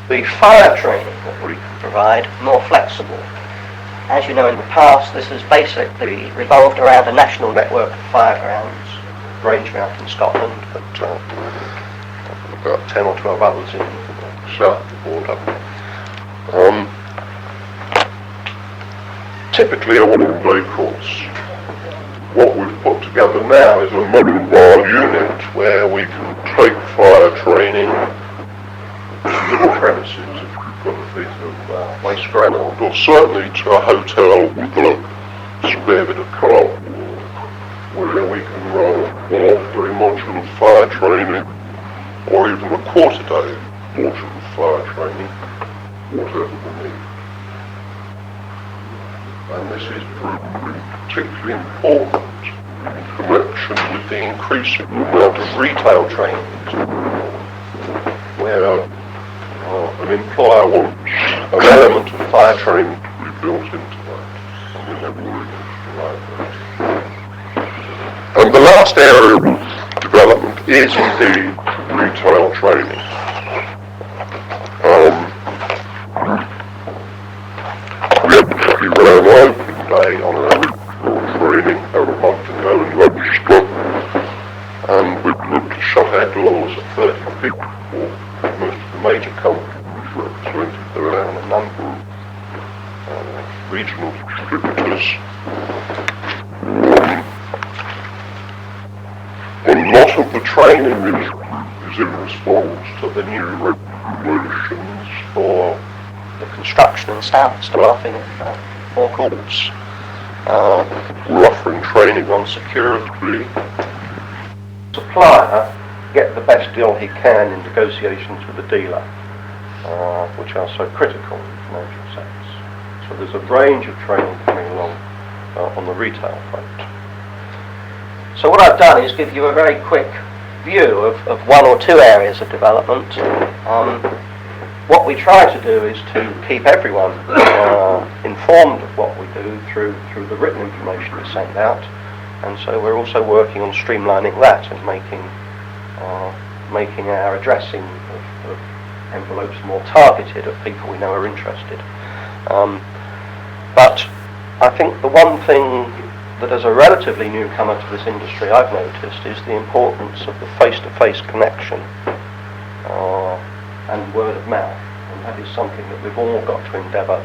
the fire training that we can provide more flexible. As you know, in the past, this has basically revolved around a national network of firegrounds, ranging out in Scotland, but about 10 or 12 others in south of the border. Typically a one-day course. What we've put together now is a mobile unit where we can take fire training to little premises, if you've got a bit of waste ground, or certainly to a hotel with a spare bit of car, where we can run a half-day module of fire training, or even a quarter-day module of fire training, whatever we need. And this is proving particularly important in connection with the increasing amount of retail training, where an employer wants an element of fire training to be built into that. And the last area of development is indeed retail training. We ran an open day on a training a month ago in Leicester, and we looked to shut our doors at 30 people. Most of the major companies represented there, and a number of regional distributors. A lot of the training is in response to the new regulations for the construction and staffing of forecourts. We're offering training on security. Supplier get the best deal he can in negotiations with the dealer, which are so critical in financial sense. So there's a range of training coming along on the retail front. So what I've done is give you a very quick view of one or two areas of development. What we try to do is to keep everyone informed of what we do through the written information we send out, and so we're also working on streamlining that and making our addressing of envelopes more targeted at people we know are interested. But I think the one thing that as a relatively newcomer to this industry I've noticed is the importance of the face-to-face connection and word of mouth, and that is something that we've all got to endeavour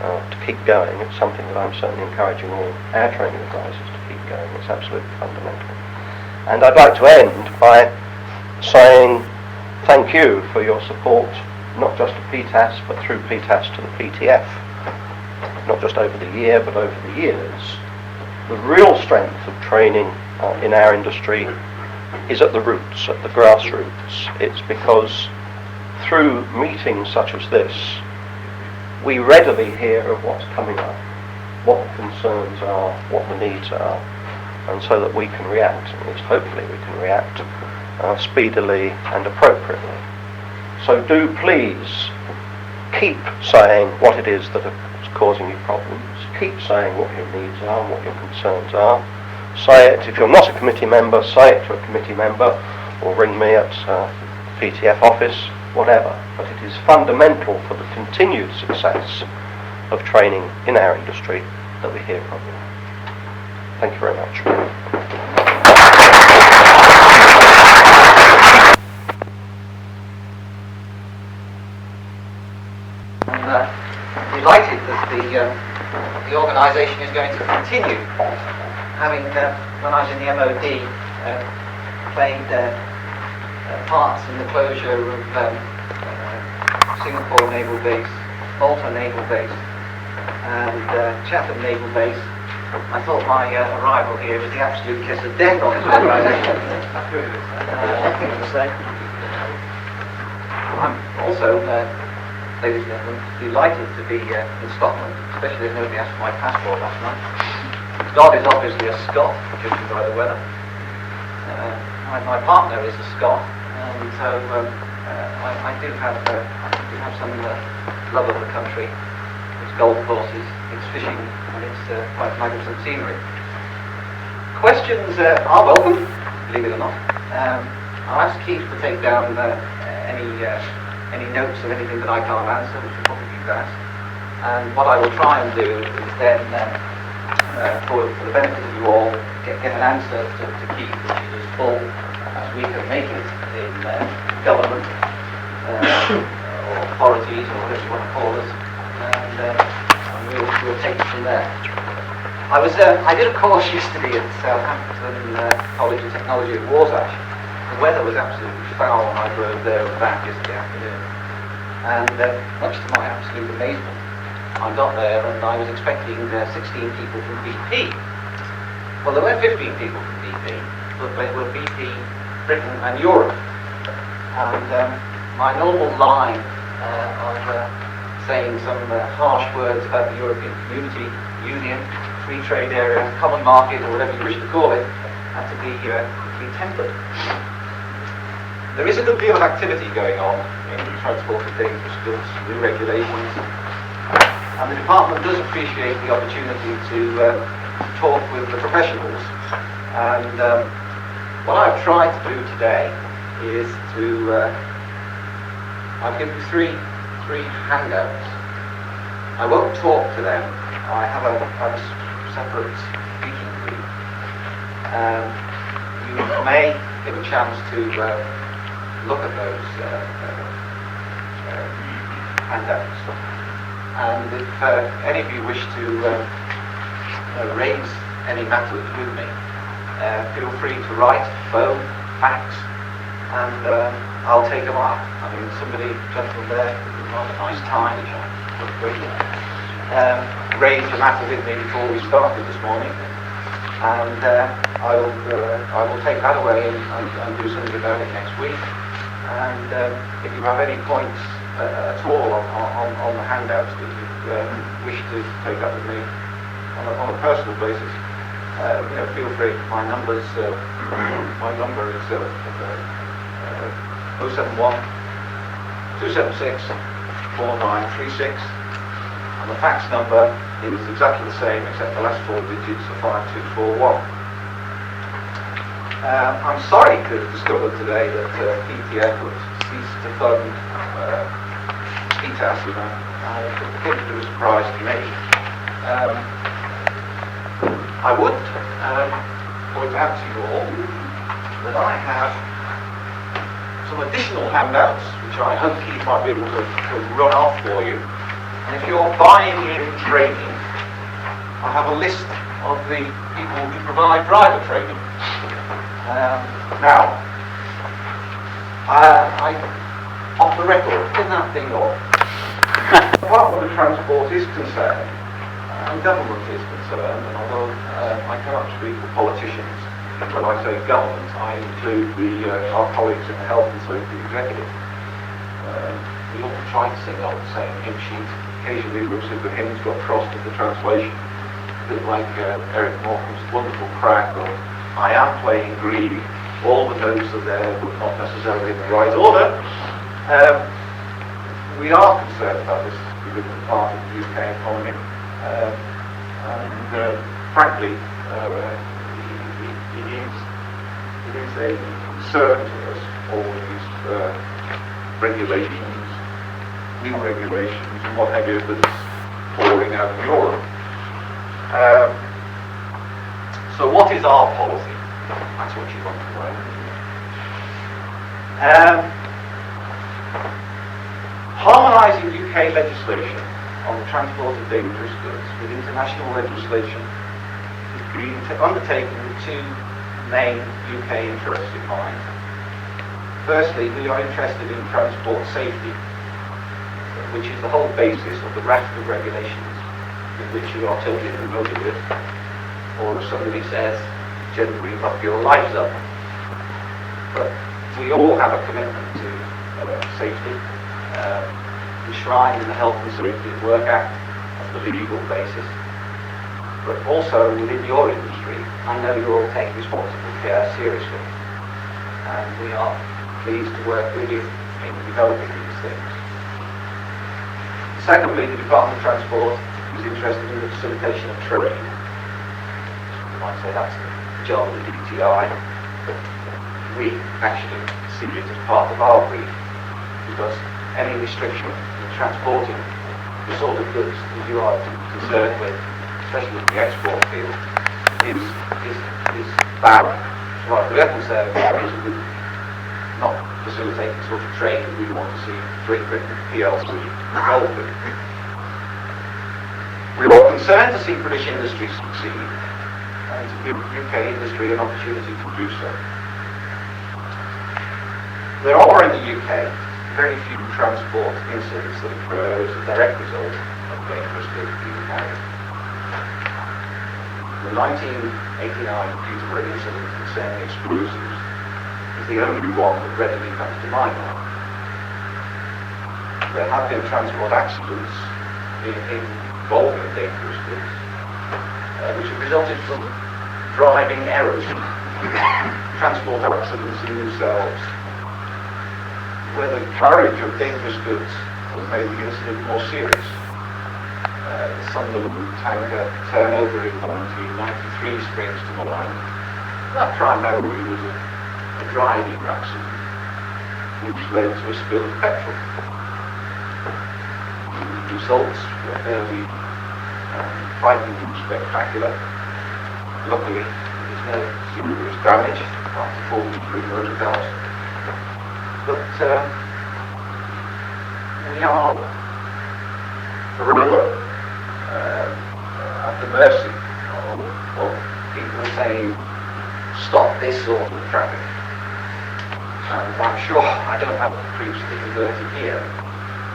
to keep going. It's something that I'm certainly encouraging all our training advisors to keep going. It's absolutely fundamental. And I'd like to end by saying thank you for your support, not just to PTAS, but through PTAS to the PTF, not just over the year, but over the years. The real strength of training in our industry is at the roots, at the grassroots. It's because through meetings such as this, we readily hear of what's coming up, what the concerns are, what the needs are, and so that we can react, at least hopefully we can react speedily and appropriately. So do please keep saying what it is that is causing you problems, keep saying what your needs are, what your concerns are. Say it, if you're not a committee member, say it to a committee member, or ring me at the PTF office, whatever. But it is fundamental for the continued success of training in our industry that we hear from you. Thank you very much. I'm delighted that the organisation is going to continue, having, when I was in the MOD, played parts in the closure of Singapore Naval Base, Malta Naval Base, and Chatham Naval Base. I thought my arrival here was the absolute kiss of death on this organisation. I'm also, ladies and gentlemen, delighted to be in Scotland, especially as nobody asked for my passport last night. God is obviously a Scot, judging by the weather. My partner is a Scot, and so I do have some love of the country. It's golf courses, it's fishing, and it's quite magnificent scenery. Questions are welcome, believe it or not. I'll ask Keith to take down any any notes or anything that I can't answer, which will probably be that. And what I will try and do is then, for the benefit of you all, get an answer to keep which is as full as we can make it in government or authorities or whatever you want to call us, and we'll take it from there. I did a course yesterday at Southampton College of Technology at Warsash. The weather was absolutely foul when I drove there and back yesterday afternoon. And much to my absolute amazement, I got there and I was expecting 16 people from BP. Well, there were 15 people from BP, but they were BP, Britain and Europe. And my normal line of saying some harsh words about the European Community, Union, Free Trade Area, Common Market, or whatever you wish to call it, had to be tempered. There is a good deal of activity going on in transport of dangerous goods, new regulations, and the department does appreciate the opportunity to talk with the professionals. And what I've tried to do today is to I've given you three handouts. I won't talk to them. I have a separate speaking group. You may get a chance to look at those handouts. And if any of you wish to raise any matters with me, feel free to write, phone, fax, and I'll take them up. I mean, gentleman there, rather nice tie, which I look great. Raised the matter with me before we started this morning, and I will take that away and do something about it next week. And if you have any points at all on the handouts that you wish to take up with me on a personal basis, feel free. My number is 071 276 4936, and the fax number is exactly the same except the last 4 digits are 5241. I'm sorry to discover today that PTF has ceased to fund PTF. It's a bit of a surprise to me. I would point out to you all that I have some additional handouts which I hope Keith might be able to run off for you. And if you're buying in training, I have a list of the people who provide driver training. Now, I off the record, pin that thing off. The Department of Transport is concerned, and government is concerned, and although I cannot speak for politicians, when I say government, I include our colleagues in the Health and Safety Executive. We often try to sing out the same hymn sheet. Occasionally we'll see the hymns got crossed in the translation, a bit like Eric Morecambe's wonderful crack of I am playing greedy. All the notes are there, but not necessarily in the right order. We are concerned about this significant part of the UK economy, and frankly, it is a concern to us, all these regulations, new regulations, and what have you, that's pouring out of Europe. So what is our policy? That's what you want to know. Harmonising UK legislation on the transport of dangerous goods with international legislation is being undertaken with two main UK interests in mind. Firstly, we are interested in transport safety, which is the whole basis of the raft of regulations with which you are totally familiar with, or as somebody says, generally muck your lives up. But we all have a commitment to safety, enshrined in the Health and Safety at Work Act as the legal basis. But also within your industry, I know you're all taking responsible care seriously, and we are pleased to work with you in developing these things. Secondly, the Department of Transport is interested in the facilitation of trade. You might say that's the job of the DTI, but we actually see it as part of our brief, because any restriction in transporting the sort of goods that you are concerned with, especially in the export field, is bad. As far as we're concerned, it would not facilitate the sort of trade that we want to see Great Britain PLC involved in. We are concerned to see British industry succeed and to give UK industry an opportunity to do so. There are in the UK very few transport incidents that occur as a direct result of dangerous goods being carried. The 1989 Peterborough incident concerning explosives is the only one that readily comes to mind. There have been transport accidents involving dangerous goods, which have resulted from driving errors, transport accidents in themselves, where the carriage of dangerous goods has made the incident more serious. The Sunderland tanker turnover in 1993 springs to mind. That primarily was a driving accident, which led to a spill of petrol. The results were fairly frightening and spectacular. Luckily, there's no serious damage after 43 motor cars. But we are forever at the mercy of people saying, stop this sort of traffic. And I'm sure I don't have to preach the converted here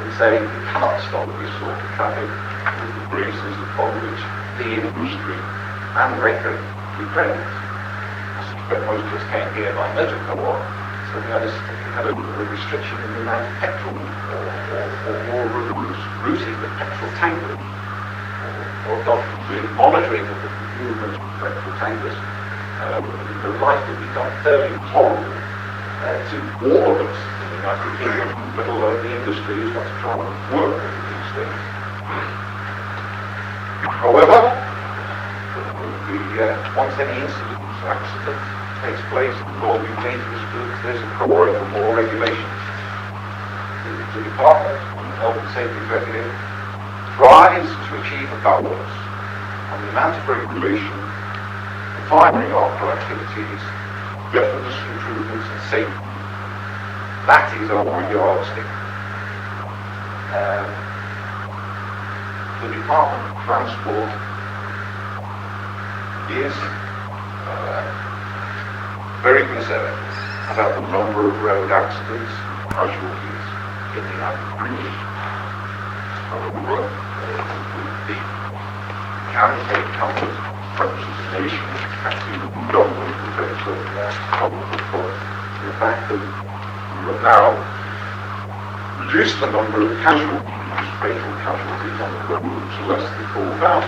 in saying we cannot stop this sort of traffic with the reasons upon which the industry and rhetoric depends. I suspect most of us came here by motor car, so we had a restriction in the amount of petrol or routing the petrol tankers or God forbid monitoring of the movement of petrol tankers. The life would become fairly horrible to all of us in the United Kingdom, let alone the industry who's got to try and work with these things. However, once any incident, accident takes place involving dangerous goods, there's a call for more regulations. The Department of Health and Safety Executive tries to achieve a balance on the amount of regulation, defining our activities, definite improvements in safety. That is our yardstick. The Department of Transport is very concerned about the number of road accidents and casualties in the United Kingdom. However, the candidate comfort representation actually government takes the fact that we have now reduced the number of casualties, fatal casualties on the road to less than 4,000.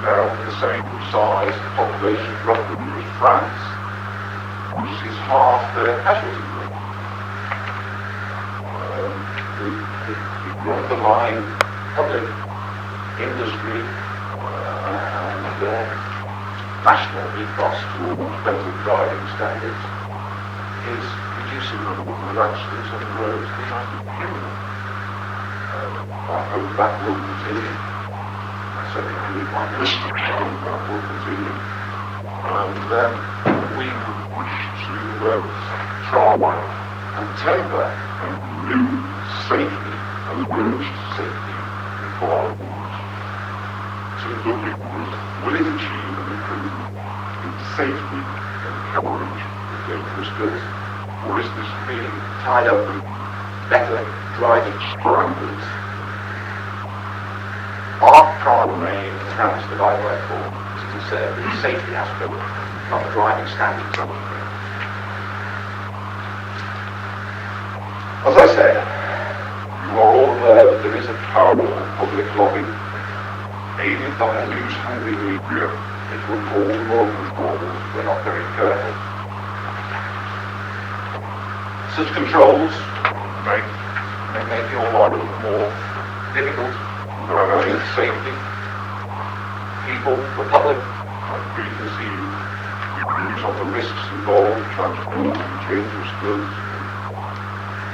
Now, the same size population roughly as France, which is half their casualty rate. The underlying public industry and national ethos towards better driving standards is reducing the number of accidents on the roads in the United Kingdom. I hope that will continue. Certainly with my list that will continue. And we wish to try and tailor new safety and British safety requirements to look at will it achieve an improvement in safety and coverage of dangerous goods, or is this being tied up with better driving standards? Our primary aim in France that I work for is to conserve the safety aspect, not the driving standards of it. As I said, you are all aware that there is a powerful public lobby aided by a news-hungry media which will call the moment calls if we're not very careful. Such controls may make your life more difficult. Driving safety, people, the public, preconceived views on the risks involved in transporting dangerous goods,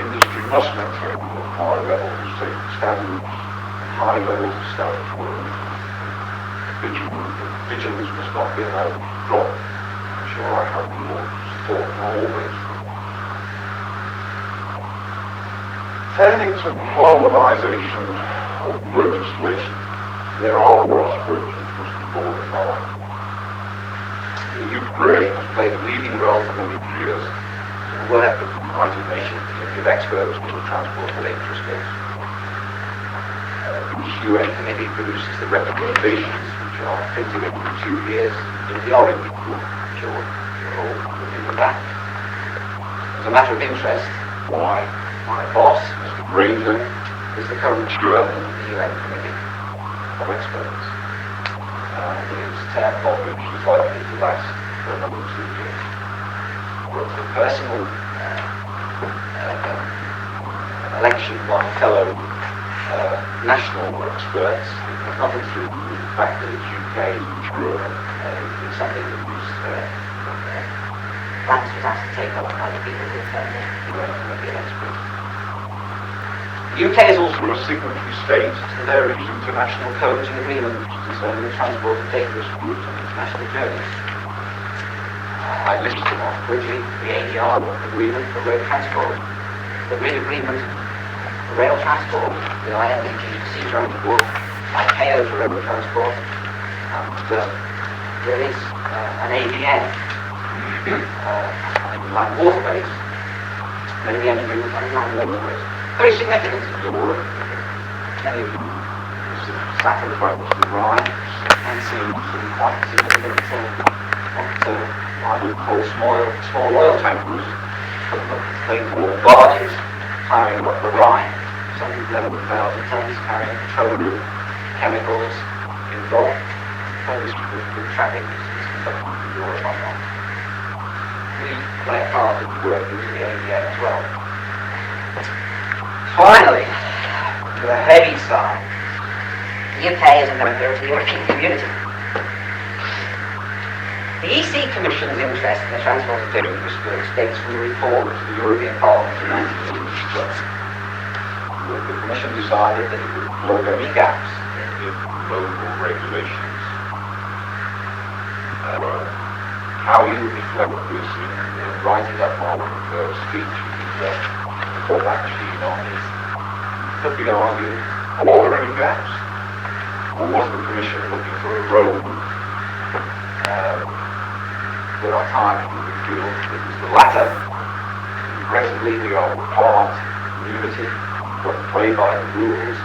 industry must maintain high levels of safety standards and high levels of standard work. Vigilance must not be allowed to drop. I'm sure I have more support from all this. Turning to harmonization of legislation, there are worse which must be borne in mind. The Ukraine has played a leading role for many years in the work of the United Nations to give experts to the transport of dangerous goods. The UN committee produces the recommendations, which are printed every 2 years in the Orange Book, which you're all familiar with that. As a matter of interest, my boss, Mr. Granger, is the current chairman of the UN committee of experts. His term of which is likely to last for another 2 years. The personal election by fellow national experts has nothing to do with the fact that it's UK and Europe. It's something that was France was asked to take up by the people who UN committee of experts. The UK is also a signatory state to the various international codes and agreements concerning the transport of dangerous goods on international journeys. I listed them off quickly: the ADR agreement for road transport, the grid agreement for rail transport, the IMDG for sea transport, ICAO for road transport, and there is an ABN on land waterways, and the agreement on land waterways. Very significant in Europe. Many of you sat in the boat with Rhine and seen some quite significant what I would call small oil tankers, things or barges carrying up the Rhine, some 11,000 tons carrying petroleum, chemicals involved. The traffic is conducted in Europe on that. We play a part in working with the ADN as well. Finally, to the heavy side, the UK is a member of the European Community. The EC Commission's interest in the transport of dangerous goods dates from the report to the European Parliament in 1986. The Commission decided that it would plug any gaps in local regulations. How you reflect this in writing up my speech before that machine on is could be argued, are there any gaps? Or was the Commission looking for a road? There are times when we feel it was the latter. Progressively we are part of unity, but play by the rules.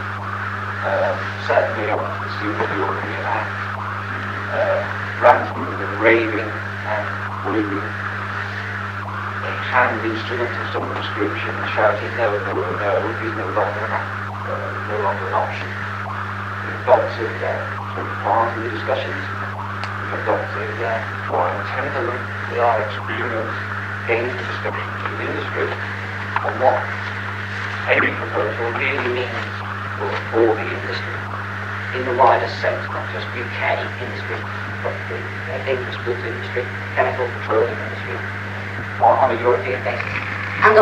Certainly I want to see the European Act. Ranting and raving and believing a hand instrument of some description and shouting no, no, no is no longer an option. We've got to take part in the discussions. We've got to try and temper with our experience, gain the discussions with the industry on what any proposal really means for the industry in the wider sense, not just UK industry, but the dangerous goods industry, chemical, petroleum industry, on a European basis. And